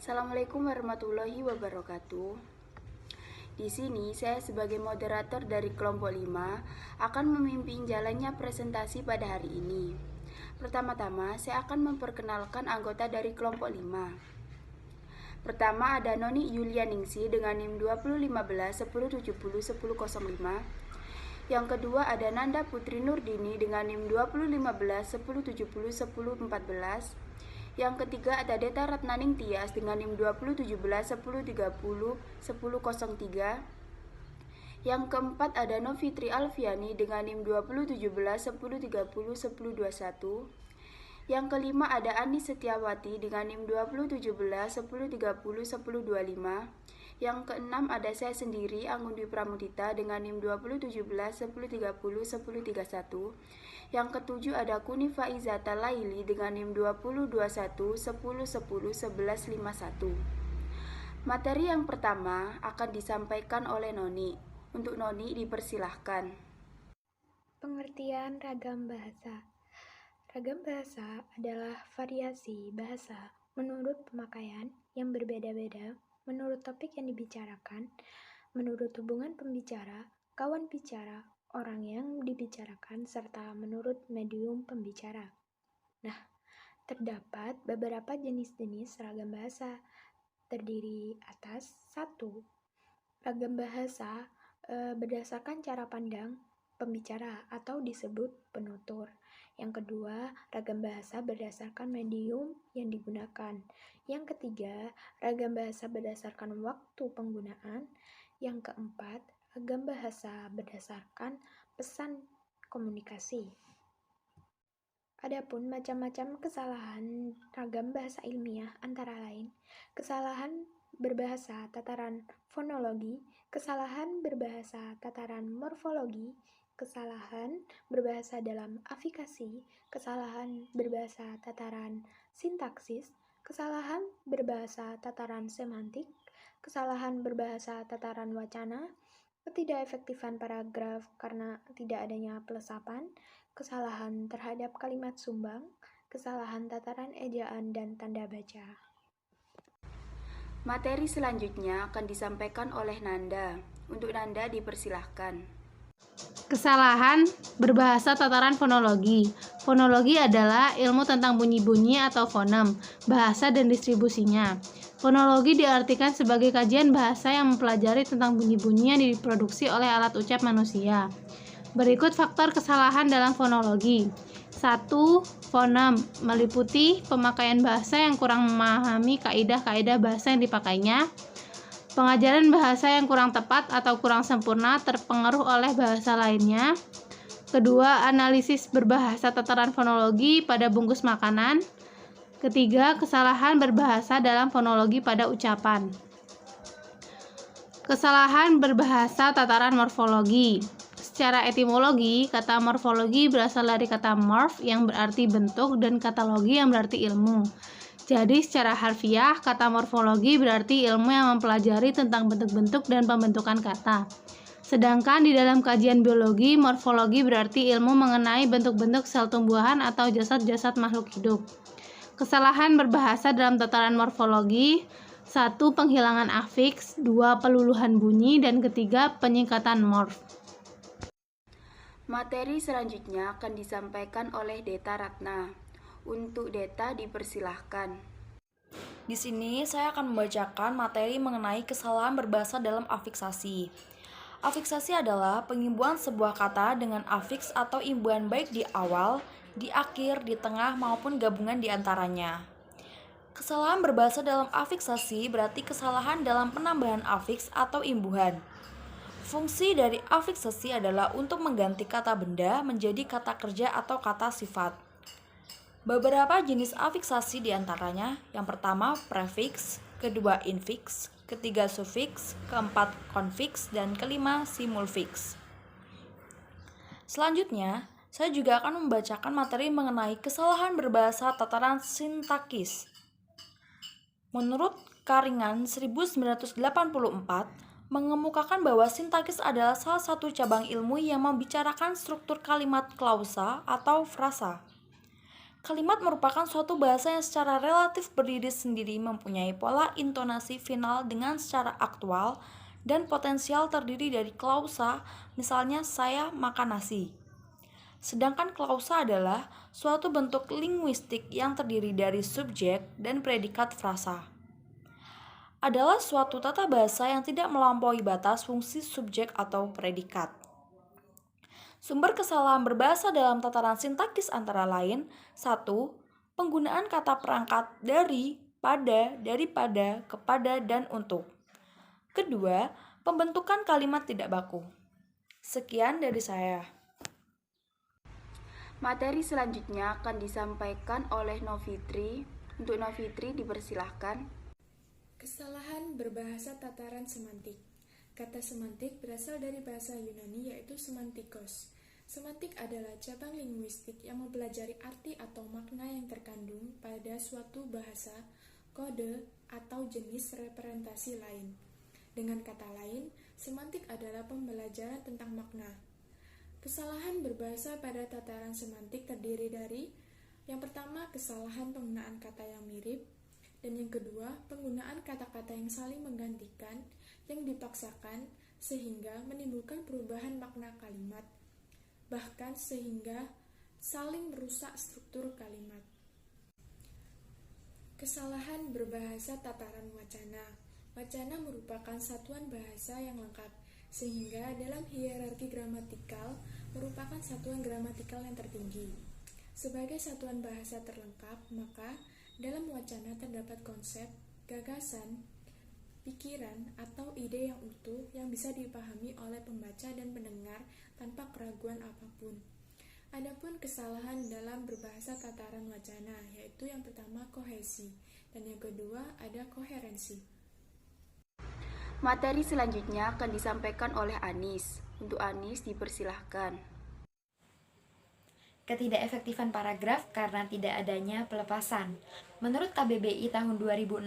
Assalamualaikum warahmatullahi wabarakatuh. Di sini saya sebagai moderator dari kelompok 5 akan memimpin jalannya presentasi pada hari ini. Pertama-tama saya akan memperkenalkan anggota dari kelompok 5. Pertama ada Noni Yulianingsi dengan NIM 2015 1070 1005. Yang kedua ada Nanda Putri Nurdini dengan NIM 2015 1070 1014. Yang ketiga ada Deta Ratnaning Tias dengan NIM 2017 1030 1003. Yang keempat ada Novitri Alfiani dengan NIM 2017 1030 1021. Yang kelima ada Ani Setiawati dengan NIM 2017 1030 1025. Yang keenam ada saya sendiri Anggun Dwi Pramudita dengan NIM 2017 1030 1031. Yang ketujuh ada Kunifa Izata Laili dengan NIM 2021 1010 1151. Materi yang pertama akan disampaikan oleh Noni. Untuk Noni dipersilahkan. Pengertian ragam bahasa. Ragam bahasa adalah variasi bahasa menurut pemakaian yang berbeda-beda, menurut topik yang dibicarakan, menurut hubungan pembicara, kawan bicara, orang yang dibicarakan, serta menurut medium pembicara. Nah, terdapat beberapa jenis-jenis ragam bahasa, terdiri atas 1. Ragam bahasa berdasarkan cara pandang pembicara atau disebut penutur. Yang kedua, ragam bahasa berdasarkan medium yang digunakan. Yang ketiga, ragam bahasa berdasarkan waktu penggunaan. Yang keempat, ragam bahasa berdasarkan pesan komunikasi. Adapun macam-macam kesalahan ragam bahasa ilmiah antara lain kesalahan berbahasa tataran fonologi, kesalahan berbahasa tataran morfologi, kesalahan berbahasa dalam afikasi, kesalahan berbahasa tataran sintaksis, kesalahan berbahasa tataran semantik, kesalahan berbahasa tataran wacana, ketidakefektifan paragraf karena tidak adanya pelesapan, kesalahan terhadap kalimat sumbang, kesalahan tataran ejaan dan tanda baca. Materi selanjutnya akan disampaikan oleh Nanda. Untuk Nanda dipersilahkan. Kesalahan berbahasa tataran fonologi. Fonologi adalah ilmu tentang bunyi-bunyi atau fonem, bahasa dan distribusinya. Fonologi diartikan sebagai kajian bahasa yang mempelajari tentang bunyi-bunyi yang diproduksi oleh alat ucap manusia. Berikut faktor kesalahan dalam fonologi. 1. Fonem meliputi pemakaian bahasa yang kurang memahami kaidah-kaidah bahasa yang dipakainya. Pengajaran bahasa yang kurang tepat atau kurang sempurna terpengaruh oleh bahasa lainnya. Kedua, analisis berbahasa tataran fonologi pada bungkus makanan. Ketiga, kesalahan berbahasa dalam fonologi pada ucapan. Kesalahan berbahasa tataran morfologi. Secara etimologi, kata morfologi berasal dari kata morph yang berarti bentuk dan kata logi yang berarti ilmu. Jadi secara harfiah, kata morfologi berarti ilmu yang mempelajari tentang bentuk-bentuk dan pembentukan kata. Sedangkan di dalam kajian biologi, morfologi berarti ilmu mengenai bentuk-bentuk sel tumbuhan atau jasad-jasad makhluk hidup. Kesalahan berbahasa dalam tataran morfologi. 1. Penghilangan afiks, 2. Peluluhan bunyi, dan ketiga penyingkatan morf. Materi selanjutnya akan disampaikan oleh Deta Ratna. Untuk Deta dipersilahkan. Di sini saya akan membacakan materi mengenai kesalahan berbahasa dalam afiksasi. Afiksasi adalah pengimbuhan sebuah kata dengan afiks atau imbuhan baik di awal, di akhir, di tengah maupun gabungan di antaranya. Kesalahan berbahasa dalam afiksasi berarti kesalahan dalam penambahan afiks atau imbuhan. Fungsi dari afiksasi adalah untuk mengganti kata benda menjadi kata kerja atau kata sifat. Beberapa jenis afiksasi diantaranya, yang pertama prefiks, kedua infiks, ketiga sufiks, keempat konfiks, dan kelima simulfiks. Selanjutnya, saya juga akan membacakan materi mengenai kesalahan berbahasa tataran sintakis. Menurut Karingan 1984, mengemukakan bahwa sintaksis adalah salah satu cabang ilmu yang membicarakan struktur kalimat klausa atau frasa. Kalimat merupakan suatu bahasa yang secara relatif berdiri sendiri, mempunyai pola intonasi final dengan secara aktual dan potensial terdiri dari klausa, misalnya saya makan nasi. Sedangkan klausa adalah suatu bentuk linguistik yang terdiri dari subjek dan predikat frasa. Adalah suatu tata bahasa yang tidak melampaui batas fungsi subjek atau predikat. Sumber kesalahan berbahasa dalam tataran sintaksis antara lain: 1. Penggunaan kata perangkat dari, pada, daripada, kepada, dan untuk. Kedua, pembentukan kalimat tidak baku. Sekian dari saya. Materi selanjutnya akan disampaikan oleh Novitri. Untuk Novitri dipersilahkan. Kesalahan berbahasa tataran semantik. Kata semantik berasal dari bahasa Yunani yaitu semantikos. Semantik adalah cabang linguistik yang mempelajari arti atau makna yang terkandung pada suatu bahasa, kode, atau jenis representasi lain. Dengan kata lain, semantik adalah pembelajaran tentang makna. Kesalahan berbahasa pada tataran semantik terdiri dari: yang pertama, kesalahan penggunaan kata yang mirip, dan yang kedua, penggunaan kata-kata yang saling menggantikan yang dipaksakan sehingga menimbulkan perubahan makna kalimat, bahkan sehingga saling merusak struktur kalimat. Kesalahan berbahasa tataran wacana. Wacana merupakan satuan bahasa yang lengkap, sehingga dalam hierarki gramatikal merupakan satuan gramatikal yang tertinggi. Sebagai satuan bahasa terlengkap, maka dalam wacana terdapat konsep, gagasan, pikiran, atau ide yang utuh yang bisa dipahami oleh pembaca dan pendengar tanpa keraguan apapun. Adapun kesalahan dalam berbahasa tataran wacana, yaitu yang pertama kohesi, dan yang kedua ada koherensi. Materi selanjutnya akan disampaikan oleh Anis. Untuk Anis dipersilahkan. Ketidakefektifan paragraf karena tidak adanya pelepasan. Menurut KBBI tahun 2016,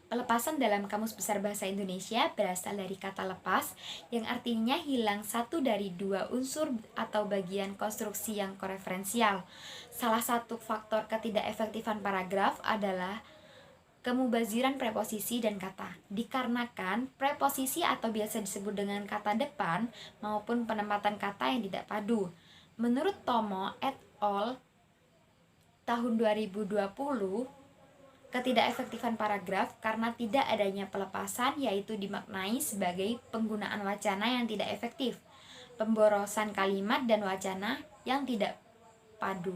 pelepasan dalam Kamus Besar Bahasa Indonesia berasal dari kata lepas yang artinya hilang satu dari dua unsur atau bagian konstruksi yang koreferensial. Salah satu faktor ketidakefektifan paragraf adalah kemubaziran preposisi dan kata, dikarenakan preposisi atau biasa disebut dengan kata depan maupun penempatan kata yang tidak padu. Menurut Tomo et al. Tahun 2020, ketidakefektifan paragraf karena tidak adanya pelepasan yaitu dimaknai sebagai penggunaan wacana yang tidak efektif, pemborosan kalimat dan wacana yang tidak padu.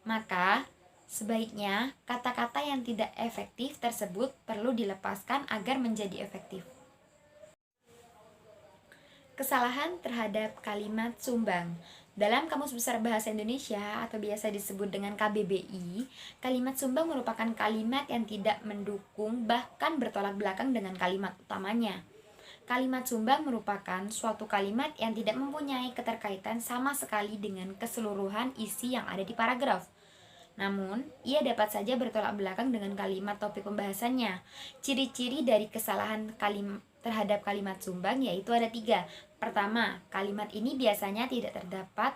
Maka, sebaiknya kata-kata yang tidak efektif tersebut perlu dilepaskan agar menjadi efektif. Kesalahan terhadap kalimat sumbang. Dalam Kamus Besar Bahasa Indonesia atau biasa disebut dengan KBBI, kalimat sumbang merupakan kalimat yang tidak mendukung bahkan bertolak belakang dengan kalimat utamanya. Kalimat sumbang merupakan suatu kalimat yang tidak mempunyai keterkaitan sama sekali dengan keseluruhan isi yang ada di paragraf. Namun, ia dapat saja bertolak belakang dengan kalimat topik pembahasannya. Ciri-ciri dari kesalahan terhadap kalimat sumbang yaitu ada 3. Pertama, kalimat ini biasanya tidak terdapat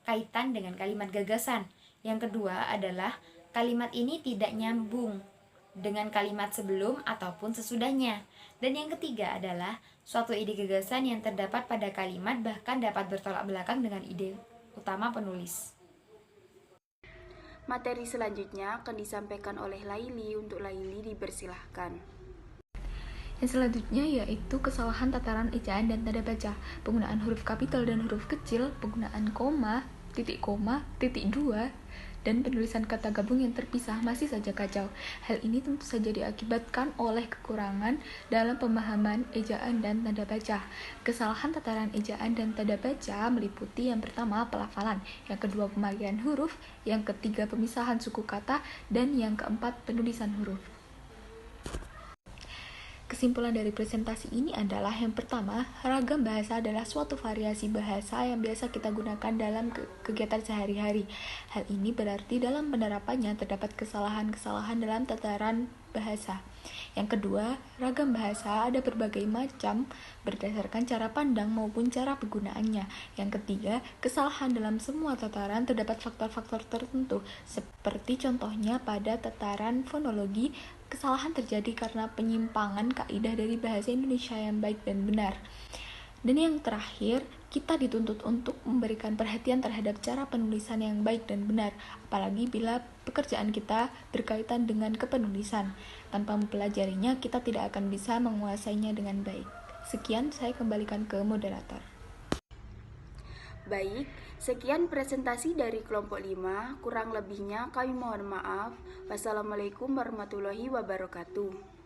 kaitan dengan kalimat gagasan. Yang kedua adalah kalimat ini tidak nyambung dengan kalimat sebelum ataupun sesudahnya. Dan yang ketiga adalah suatu ide gagasan yang terdapat pada kalimat bahkan dapat bertolak belakang dengan ide utama penulis. Materi selanjutnya akan disampaikan oleh Laili. Untuk Laili dipersilahkan. Yang selanjutnya yaitu kesalahan tataran ejaan dan tanda baca, penggunaan huruf kapital dan huruf kecil, penggunaan koma, titik 2, dan penulisan kata gabung yang terpisah masih saja kacau. Hal ini tentu saja diakibatkan oleh kekurangan dalam pemahaman ejaan dan tanda baca. Kesalahan tataran ejaan dan tanda baca meliputi yang pertama pelafalan, yang kedua pemakaian huruf, yang ketiga pemisahan suku kata, dan yang keempat penulisan huruf. Kesimpulan dari presentasi ini adalah yang pertama, ragam bahasa adalah suatu variasi bahasa yang biasa kita gunakan dalam kegiatan sehari-hari. Hal ini berarti dalam penerapannya terdapat kesalahan-kesalahan dalam tataran bahasa. Yang kedua, ragam bahasa ada berbagai macam berdasarkan cara pandang maupun cara penggunaannya. Yang ketiga, kesalahan dalam semua tataran terdapat faktor-faktor tertentu, seperti contohnya pada tataran fonologi, kesalahan terjadi karena penyimpangan kaidah dari bahasa Indonesia yang baik dan benar. Dan yang terakhir, kita dituntut untuk memberikan perhatian terhadap cara penulisan yang baik dan benar, apalagi bila pekerjaan kita berkaitan dengan kepenulisan. Tanpa mempelajarinya, kita tidak akan bisa menguasainya dengan baik. Sekian, saya kembalikan ke moderator. Baik, sekian presentasi dari kelompok 5. Kurang lebihnya kami mohon maaf. Wassalamualaikum warahmatullahi wabarakatuh.